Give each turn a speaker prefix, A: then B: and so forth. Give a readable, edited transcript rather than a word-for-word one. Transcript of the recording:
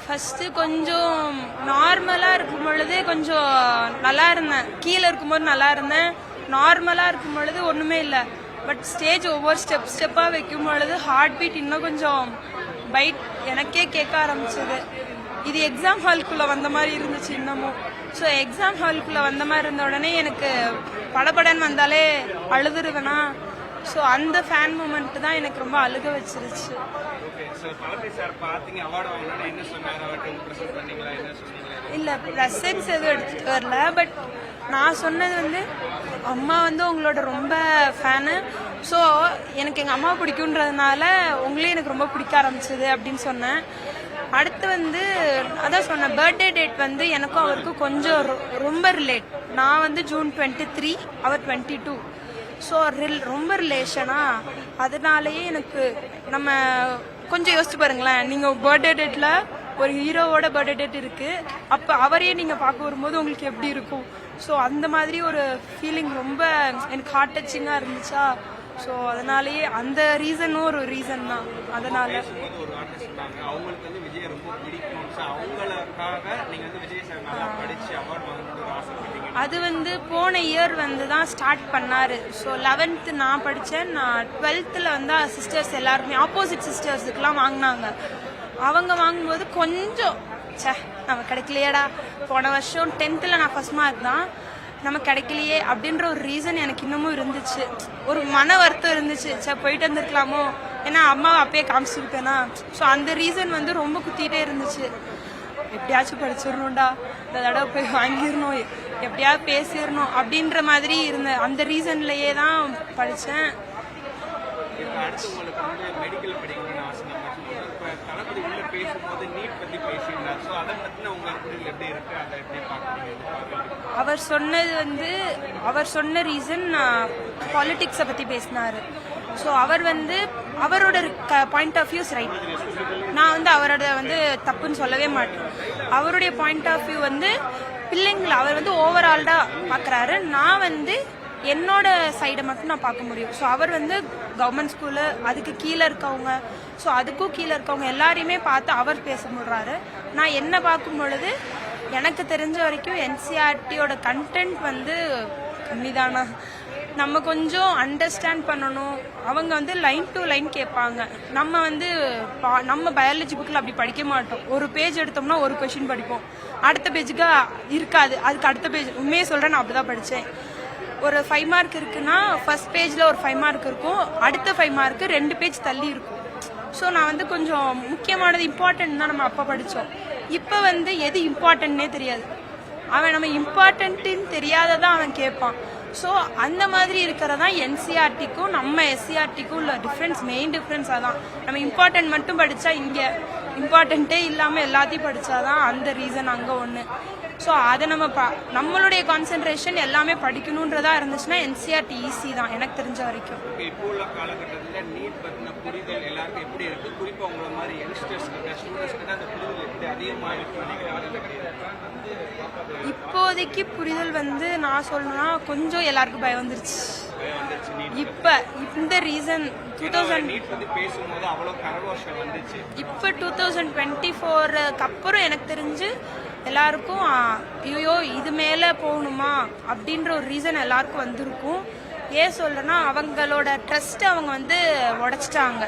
A: First கொஞ்சம் நார்மலாக இருக்கும் பொழுது கொஞ்சம் நல்லா இருந்தேன். கீழே இருக்கும்போது நல்லா இருந்தேன். நார்மலாக இருக்கும் பொழுது ஒன்றுமே இல்லை. பட் ஸ்டேஜ் ஒவ்வொரு ஸ்டெப்பாக வைக்கும் பொழுது ஹார்ட் பீட் இன்னும் கொஞ்சம் பைட் எனக்கே கேட்க ஆரம்பிச்சது. இது எக்ஸாம் ஹால்குள்ளே வந்த மாதிரி இருந்துச்சு இன்னமும். ஸோ எக்ஸாம் ஹால்குள்ளே வந்த மாதிரி இருந்த உடனே எனக்கு படபடன்னு வந்தாலே அழுதுருவேனா. ஸோ அந்த ஃபேன் மூமெண்ட் தான் எனக்கு ரொம்ப அழுக வச்சிருச்சு. இல்லை ப்ரெசன்ஸ் எதுவும் எடுத்துட்டு வரல. பட் நான் சொன்னது வந்து அம்மா வந்து உங்களோட ரொம்ப ஃபேனு. ஸோ எனக்கு எங்கள் அம்மா பிடிக்குன்றதுனால உங்களையும் எனக்கு ரொம்ப பிடிக்க ஆரம்பிச்சது அப்படின்னு சொன்னேன். அடுத்து வந்து அதான் சொன்னேன், பர்த்டே டேட் வந்து எனக்கும் அவருக்கும் கொஞ்சம் ரொம்ப ரிலேட். நான் வந்து ஜூன் 23, அவர் 22. ஸோ ரொம்ப ரிலேஷனா, அதனாலேயே எனக்கு நம்ம கொஞ்சம் யோசிச்சு பாருங்களேன். நீங்கள் பர்த்டே டேட்டில் ஒரு ஹீரோவோட பர்த்டே டேட் இருக்குது, அப்போ அவரையே நீங்கள் பார்க்க வரும்போது உங்களுக்கு எப்படி இருக்கும்? ஸோ அந்த மாதிரி ஒரு ஃபீலிங் ரொம்ப எனக்கு ஹார்ட் டச்சிங்காக இருந்துச்சா. ஸோ அதனாலேயே அந்த ரீசனும் ஒரு ரீசன் தான். அதனால அது வந்து போன இயர் வந்து தான் ஸ்டார்ட் பண்ணாரு. ஸோ 11th நான் படித்தேன். நான் 12th வந்து சிஸ்டர்ஸ் எல்லாருமே ஆப்போசிட் சிஸ்டர்ஸுக்கெல்லாம் வாங்கினாங்க. அவங்க வாங்கும்போது கொஞ்சம் நம்ம கிடைக்கலையேடா. போன வருஷம் 10th நான் ஃபர்ஸ்ட் மார்க் தான், நம்ம கிடைக்கலையே அப்படின்ற ஒரு ரீசன் எனக்கு இன்னமும் இருந்துச்சு. ஒரு மன வருத்தம் இருந்துச்சு, போயிட்டு வந்துருக்கலாமோ, ஏன்னா அம்மாவை அப்பயே காமிச்சிருப்பேனா. ஸோ அந்த ரீசன் வந்து ரொம்ப குத்திட்டே இருந்துச்சு. எப்படியாச்சும் படிச்சிடணும்டா, இந்த தடவை போய் வாங்கிடணும், எப்படியாவது பேசிடணும் அப்படின்ற மாதிரி இருந்த அந்த ரீசன்லயே தான் படித்தேன். அவர் சொன்னது வந்து அவர் சொன்ன ரீசன் பாலிடிக்ஸை பற்றி பேசினார். ஸோ அவர் வந்து அவரோட பாயிண்ட் ஆஃப் வியூஸ் ரைட். நான் வந்து அவரோட வந்து தப்புன்னு சொல்லவே மாட்டேன். அவருடைய பாயிண்ட் ஆஃப் வியூ வந்து பிள்ளைங்களை அவர் வந்து ஓவரால்டாக பார்க்குறாரு. நான் வந்து என்னோட சைடை மட்டும் நான் பார்க்க முடியும். ஸோ அவர் வந்து கவர்மெண்ட் ஸ்கூலு, அதுக்கு கீழே இருக்கவங்க, ஸோ அதுக்கும் கீழே இருக்கவங்க எல்லாரையுமே பார்த்து அவர் பேச முடிறாரு. நான் என்ன பார்க்கும் பொழுது எனக்கு தெரிஞ்ச வரைக்கும் என்சிஆர்டியோட கண்டென்ட் வந்து கம்மிதானா. நம்ம கொஞ்சம் அண்டர்ஸ்டாண்ட் பண்ணணும். அவங்க வந்து லைன் டு லைன் கேட்பாங்க. நம்ம வந்து நம்ம பயாலஜி புக்கில் அப்படி படிக்க மாட்டோம். ஒரு பேஜ் எடுத்தோம்னா ஒரு கொஷின் படிப்போம், அடுத்த பேஜுக்கு இருக்காது, அதுக்கு அடுத்த பேஜ். உண்மையே சொல்கிறேன், நான் அப்படி தான் படித்தேன். ஒரு 5 மார்க் இருக்குன்னா ஃபர்ஸ்ட் பேஜில் ஒரு 5 மார்க் இருக்கும், அடுத்த 5 மார்க்கு 2 பேஜ் தள்ளி இருக்கும். ஸோ நான் வந்து கொஞ்சம் முக்கியமானது இம்பார்ட்டன்ட் தான் நம்ம அப்போ படித்தோம். இப்போ வந்து எது இம்பார்ட்டன்ட்னே தெரியாது. அவன் நம்ம இம்பார்ட்டன்ட்டுன்னு தெரியாததான் அவன் கேட்பான். ஸோ அந்த மாதிரி இருக்கிறதான் என்சிஆர்டிக்கும் நம்ம எஸ்சிஆர்டிக்கும் உள்ள டிஃப்ரென்ஸ், மெயின் டிஃப்ரென்ஸ் அதான். நம்ம இம்பார்ட்டன்ட் மட்டும் படித்தா இங்கே இம்பார்ட்டண்ட்டே இல்லாமல் எல்லாத்தையும் படித்தாதான் அந்த ரீசன் அங்கே ஒன்று. ஸோ அதை நம்ம நம்மளுடைய கான்சென்ட்ரேஷன் எல்லாமே படிக்கணுன்றதா இருந்துச்சுன்னா என்சிஆர்டி ஈஸி தான் எனக்கு தெரிஞ்ச வரைக்கும்.
B: இப்போ உள்ள காலகட்டத்தில் நீட் பற்றின புரிதல் எல்லாருக்கும் எப்படி இருக்கு? குறிப்பாக உங்களை மாதிரி யங்ஸ்டர்ஸ்க்கு ஸ்டூடெண்ட்ஸ்க்கு அந்த புரிதல் எப்படி அதிகமாக இருக்கு?
A: இப்போதைக்கு புரிதல் வந்து நான் சொல்லணும்னா கொஞ்சம் எல்லாருக்கும் பயம் வந்துருச்சு. இப்போ இந்த ரீசன் 2024 அப்புறம் எனக்கு தெரிஞ்சு எல்லாருக்கும் ஐயோ இது மேலே போகணுமா அப்படின்ற ஒரு ரீசன் எல்லாருக்கும் வந்திருக்கும். ஏன் சொல்றேன்னா அவங்களோட ட்ரஸ்ட் அவங்க வந்து உடைச்சிட்டாங்க.